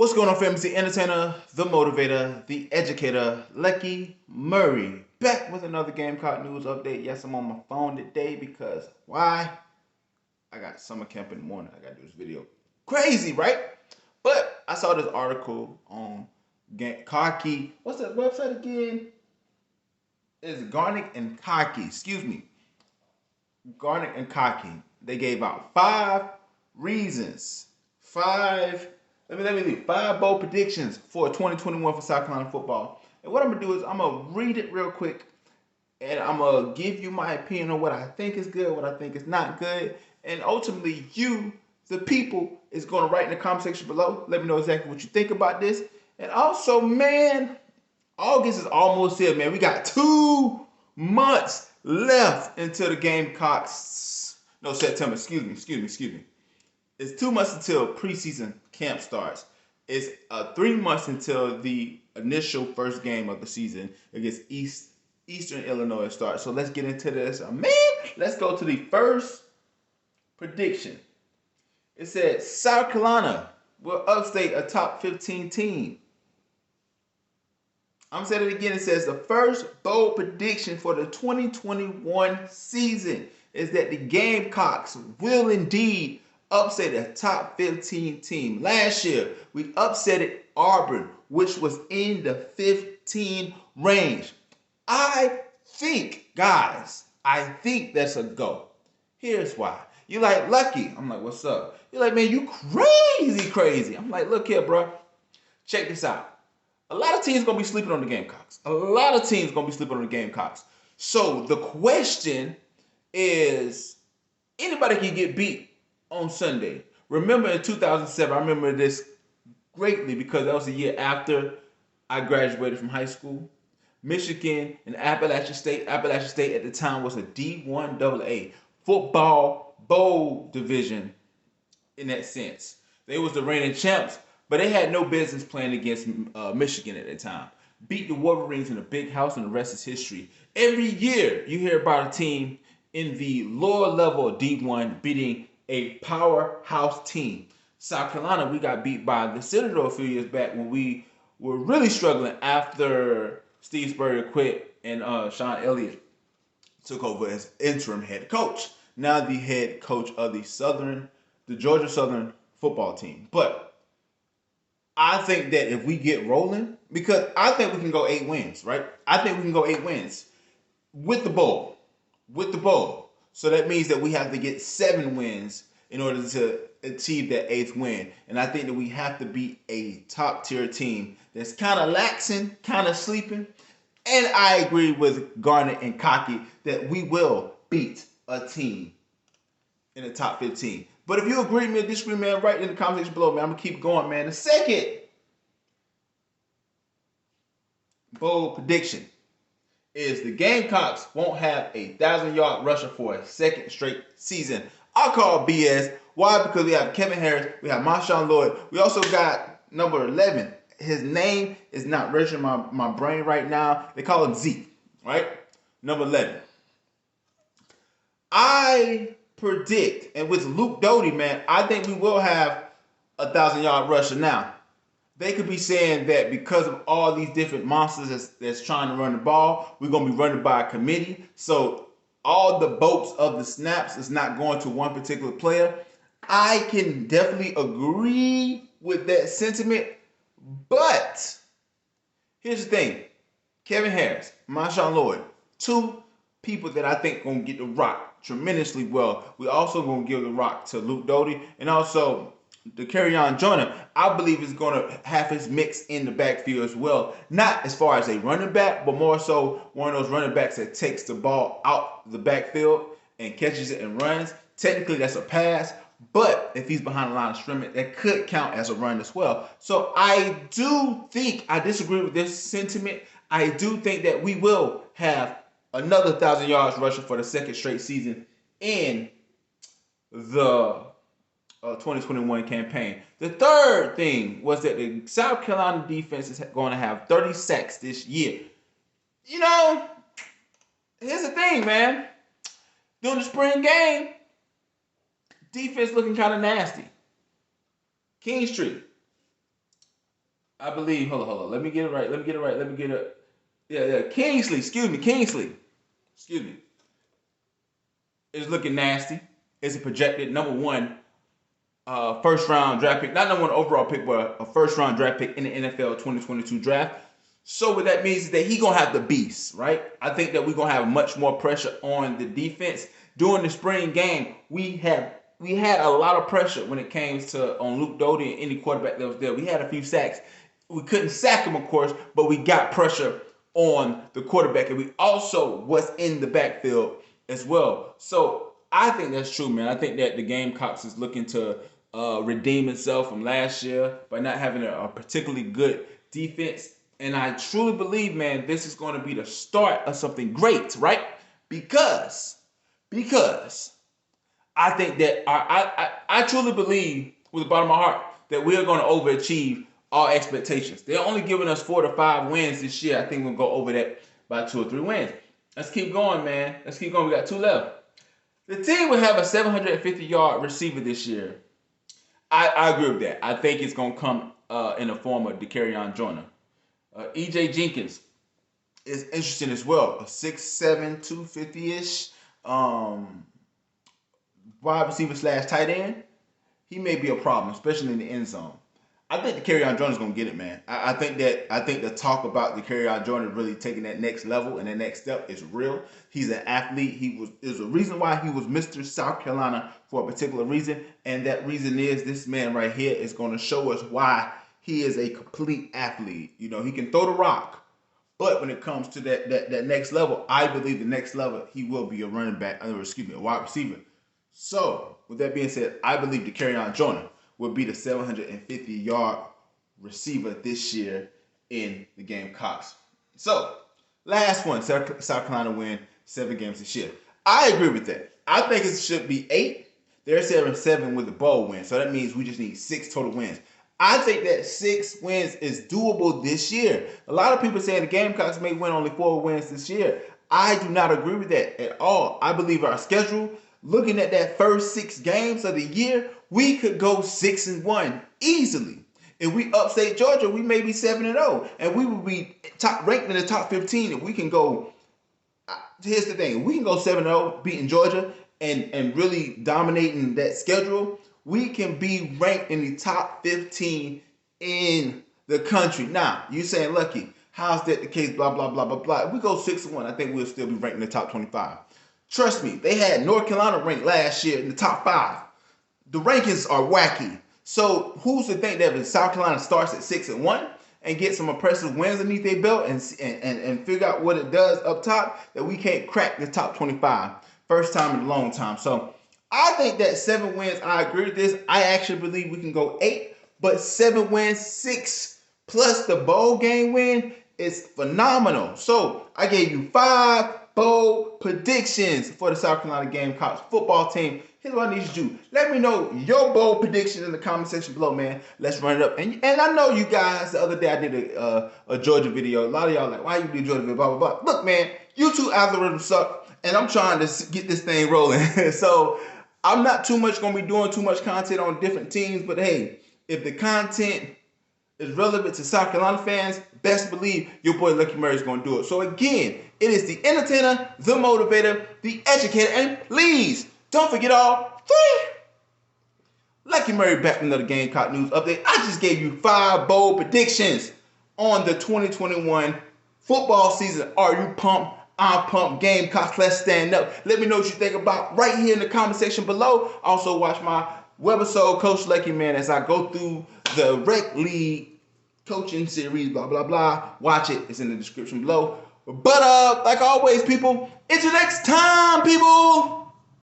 What's going on, famous? The entertainer, the motivator, the educator, Lecky Murray, back with another Gamecock news update. Yes, I'm on my phone today because why? I got summer camp in the morning. I got to do this video. Crazy, right? But I saw this article on Cocky. What's that website again? It's Garnick and Cocky. Excuse me. Garnick and Cocky. They gave out 5 reasons. Let me leave 5 bold predictions for 2021 for South Carolina football. And what I'm gonna do is I'm gonna read it real quick, and I'm gonna give you my opinion on what I think is good, what I think is not good, and ultimately you, the people, is gonna write in the comment section below. Let me know exactly what you think about this. And also, man, August is almost here, man. We got 2 months left until the Gamecocks. No, September. Excuse me. It's 2 months until preseason camp starts. It's 3 months until the initial first game of the season against Eastern Illinois starts. So let's get into this. Man, let's go to the first prediction. It said South Carolina will upstate a top 15 team. I'm saying it again. It says the first bold prediction for the 2021 season is that the Gamecocks will indeed upset a top 15 team. Last year, we upsetted Auburn, which was in the 15 range. I think that's a go. Here's why. You like Lucky. I'm like, what's up? You're like, man, you crazy. I'm like, look here, bro. Check this out. A lot of teams gonna be sleeping on the Gamecocks. So the question is, anybody can get beat on Sunday. Remember in 2007, I remember this greatly because that was the year after I graduated from high school. Michigan and Appalachian State. Appalachian State at the time was a D1 AA football bowl division in that sense. They was the reigning champs, but they had no business playing against Michigan at the time. Beat the Wolverines in a big house, and the rest is history. Every year, you hear about a team in the lower level of D1 beating a powerhouse team. South Carolina, we got beat by the Citadel a few years back when we were really struggling after Steve Spurrier quit and Sean Elliott took over as interim head coach. Now the head coach of the Georgia Southern football team. But I think that if we get rolling, because I think we can go 8 wins, right? I think we can go 8 wins with the bowl. So that means that we have to get 7 wins in order to achieve that 8th win. And I think that we have to beat a top tier team that's kind of laxing, kind of sleeping. And I agree with Garnet and Cocky that we will beat a team in the top 15. But if you agree with me or disagree, man, write in the comment section below, man. I'm going to keep going, man. The second bold prediction is the Gamecocks won't have a 1,000-yard rusher for a second straight season. I call BS. Why? Because we have Kevin Harris, we have Marshawn Lloyd. We also got number 11. His name is not registering my brain right now. They call him Zeke, right? Number 11. I predict, and with Luke Doty, man, I think we will have a 1,000-yard rusher. Now, they could be saying that because of all these different monsters that's trying to run the ball, we're going to be running by a committee. So all the bolts of the snaps is not going to one particular player. I can definitely agree with that sentiment. But here's the thing. Kevin Harris, Marshawn Lloyd, 2 people that I think going to get the rock tremendously well. We also going to give the rock to Luke Doty, and also the Kerryon Joyner, I believe, is going to have his mix in the backfield as well. Not as far as a running back, but more so one of those running backs that takes the ball out the backfield and catches it and runs. Technically, that's a pass, but if he's behind the line of scrimmage, that could count as a run as well. So I do think, I disagree with this sentiment. I do think that we will have another 1,000 yards rushing for the second straight season in the 2021 campaign. The third thing was that the South Carolina defense is going to have 30 sacks this year. You know, here's the thing, man. During the spring game, defense looking kind of nasty. King Street, I believe. Hold on. Let me get it right. Let me get it right. Let me get it. Yeah. Kingsley. Excuse me. Kingsley. Excuse me. Is looking nasty. Is a projected number one first round draft pick, not number one overall pick, but a first round draft pick in the NFL 2022 draft. So what that means is that he gonna have the beast, right? I think that we're gonna have much more pressure on the defense during the spring game. We had a lot of pressure when it came to on Luke Doty and any quarterback that was there. We had a few sacks. We couldn't sack him, of course, but we got pressure on the quarterback, and we also was in the backfield as well. So I think that's true, man. I think that the Gamecocks is looking to redeem itself from last year by not having a particularly good defense. And I truly believe, man, this is going to be the start of something great, right? Because I think that I truly believe with the bottom of my heart that we are going to overachieve all expectations. They're only giving us 4 to 5 wins this year. I think we'll go over that by 2 or 3 wins. Let's keep going, man. Let's keep going. We got 2 left. The team will have a 750-yard receiver this year. I agree with that. I think it's going to come in the form of Dakereon Joyner. E.J. Jenkins is interesting as well. A 6'7", 250-ish wide receiver / tight end. He may be a problem, especially in the end zone. I think Dakereon Joyner is going to get it, man. I think the talk about Dakereon Joyner really taking that next level and that next step is real. He's an athlete. There's a reason why he was Mr. South Carolina for a particular reason, and that reason is this man right here is going to show us why he is a complete athlete. You know, he can throw the rock, but when it comes to that next level, I believe the next level he will be a running back, a wide receiver. So with that being said, I believe Dakereon Joyner will be the 750-yard receiver this year in the Gamecocks. So, last one, South Carolina win 7 games this year. I agree with that. I think it should be 8. They're 7 with the bowl win, so that means we just need 6 total wins. I think that 6 wins is doable this year. A lot of people saying the Gamecocks may win only 4 wins this year. I do not agree with that at all. I believe our schedule, looking at that first 6 games of the year, we could go 6-1 easily. If we upstate Georgia, we may be 7-0, and we will be ranked in the top 15. If we can go, here's the thing: if we can go 7-0, beating Georgia, and really dominating that schedule, we can be ranked in the top 15 in the country. Now, you saying, Lucky, how's that the case? Blah blah blah blah blah. If we go 6-1, I think we'll still be ranked in the top 25. Trust me, they had North Carolina ranked last year in the top 5. The rankings are wacky. So who's to think that if South Carolina starts at 6-1 and get some impressive wins underneath their belt and figure out what it does up top, that we can't crack the top 25. First time in a long time. So I think that 7 wins, I agree with this. I actually believe we can go 8, but 7 wins, 6 plus the bowl game win is phenomenal. So I gave you 5 bold predictions for the South Carolina Gamecocks football team. Here's what I need you to do. Let me know your bold predictions in the comment section below, man. Let's run it up. And I know you guys, the other day I did a Georgia video. A lot of y'all like, why you do Georgia video, blah, blah, blah. Look, man, YouTube algorithms suck, and I'm trying to get this thing rolling. So I'm not too much going to be doing too much content on different teams, but hey, if the content is relevant to South Carolina fans, best believe your boy Lucky Murray is going to do it. So again, it is the entertainer, the motivator, the educator, and please don't forget all 3. Lucky Murray back with another Gamecock news update. I just gave you 5 bold predictions on the 2021 football season. Are you pumped? I'm pumped. Gamecocks, let's stand up. Let me know what you think about right here in the comment section below. Also watch my webisode, Coach Lucky, man, as I go through the Rec League coaching series, blah, blah, blah. Watch it. It's in the description below. But like always, people, until next time, people.